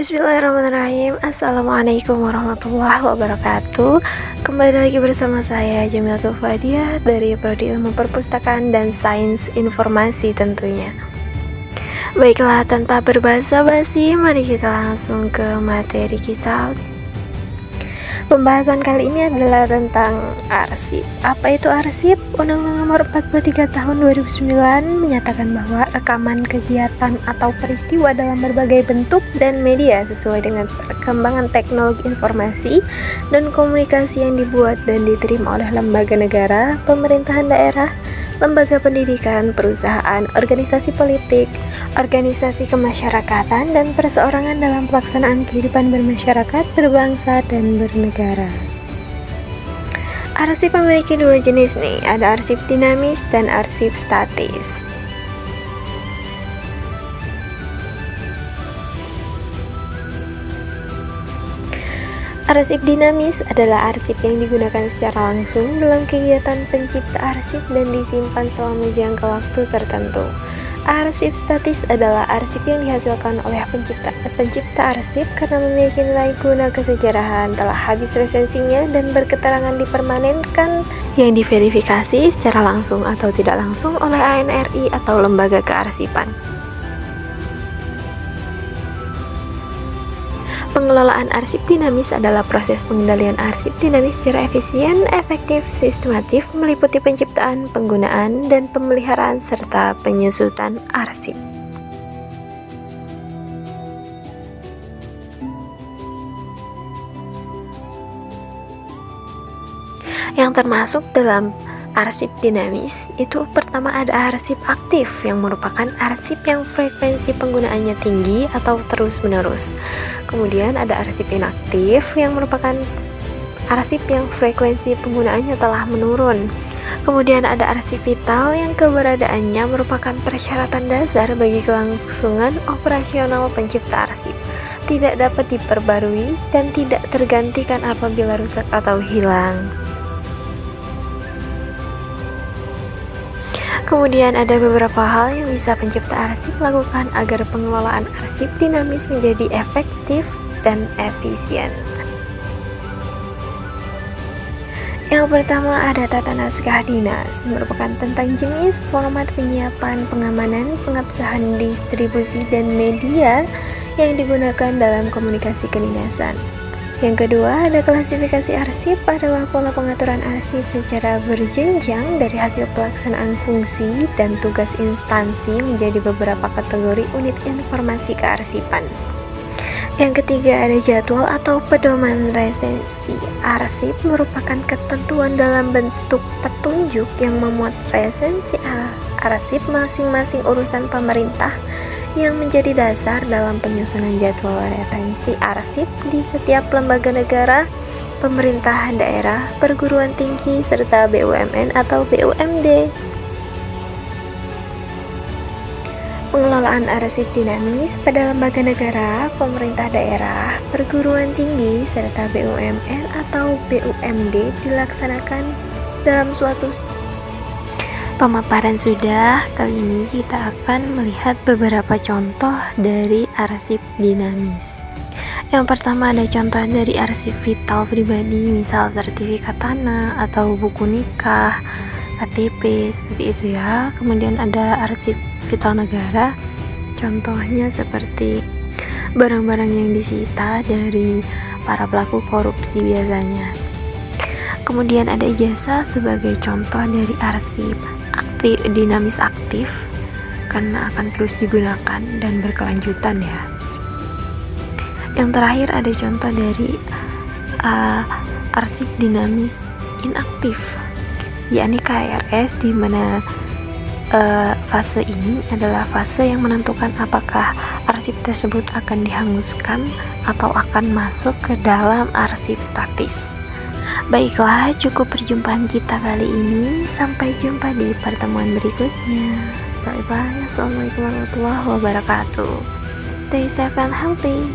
Bismillahirrahmanirrahim. Assalamualaikum warahmatullahi wabarakatuh. Kembali lagi bersama saya Jamilatul Fadiah dari Prodi Ilmu Perpustakaan dan Sains Informasi tentunya. Baiklah, tanpa berbasa-basi, mari kita langsung ke materi kita. Pembahasan kali ini adalah tentang arsip. Apa itu arsip? Undang-Undang Nomor 43 Tahun 2009 menyatakan bahwa rekaman kegiatan atau peristiwa dalam berbagai bentuk dan media sesuai dengan perkembangan teknologi informasi dan komunikasi yang dibuat dan diterima oleh lembaga negara, pemerintahan daerah, lembaga pendidikan, perusahaan, organisasi politik, organisasi kemasyarakatan, dan perseorangan dalam pelaksanaan kehidupan bermasyarakat, berbangsa, dan bernegara. Arsip memiliki dua jenis nih, ada arsip dinamis dan arsip statis. Arsip dinamis adalah arsip yang digunakan secara langsung dalam kegiatan pencipta arsip dan disimpan selama jangka waktu tertentu. Arsip statis adalah arsip yang dihasilkan oleh pencipta arsip karena memiliki nilai guna kesejarahan, telah habis resensinya, dan berketerangan dipermanenkan yang diverifikasi secara langsung atau tidak langsung oleh ANRI atau lembaga kearsipan. Pengelolaan arsip dinamis adalah proses pengendalian arsip dinamis secara efisien, efektif, sistematif, meliputi penciptaan, penggunaan, dan pemeliharaan serta penyusutan arsip. Yang termasuk dalam arsip dinamis itu pertama ada arsip aktif yang merupakan arsip yang frekuensi penggunaannya tinggi atau terus-menerus. Kemudian ada arsip inaktif yang merupakan arsip yang frekuensi penggunaannya telah menurun. Kemudian ada arsip vital yang keberadaannya merupakan persyaratan dasar bagi kelangsungan operasional pencipta arsip, tidak dapat diperbarui dan tidak tergantikan apabila rusak atau hilang. Kemudian ada beberapa hal yang bisa pencipta arsip lakukan agar pengelolaan arsip dinamis menjadi efektif dan efisien. Yang pertama ada tata naskah dinas, merupakan tentang jenis, format penyiapan, pengamanan, pengabsahan, distribusi, dan media yang digunakan dalam komunikasi kedinasan. Yang kedua, ada klasifikasi arsip, adalah pola pengaturan arsip secara berjenjang dari hasil pelaksanaan fungsi dan tugas instansi menjadi beberapa kategori unit informasi kearsipan. Yang ketiga, ada jadwal atau pedoman resensi. Arsip merupakan ketentuan dalam bentuk petunjuk yang memuat resensi arsip masing-masing urusan pemerintah yang menjadi dasar dalam penyusunan jadwal retensi arsip di setiap lembaga negara, pemerintahan daerah, perguruan tinggi, serta BUMN atau BUMD. Pengelolaan arsip dinamis pada lembaga negara, pemerintah daerah, perguruan tinggi, serta BUMN atau BUMD dilaksanakan dalam suatu pemaparan sudah. Kali ini kita akan melihat beberapa contoh dari arsip dinamis. Yang pertama ada contoh dari arsip vital pribadi, misal sertifikat tanah atau buku nikah, KTP, seperti itu ya. Kemudian ada arsip vital negara, contohnya seperti barang-barang yang disita dari para pelaku korupsi biasanya. Kemudian ada ijazah sebagai contoh dari arsip dinamis aktif karena akan terus digunakan dan berkelanjutan ya. Yang terakhir ada contoh dari arsip dinamis inaktif, yakni KRS, di mana fase ini adalah fase yang menentukan apakah arsip tersebut akan dihanguskan atau akan masuk ke dalam arsip statis. Baiklah, cukup perjumpaan kita kali ini. Sampai jumpa di pertemuan berikutnya. Bye bye. Assalamualaikum warahmatullahi wabarakatuh. Stay safe and healthy.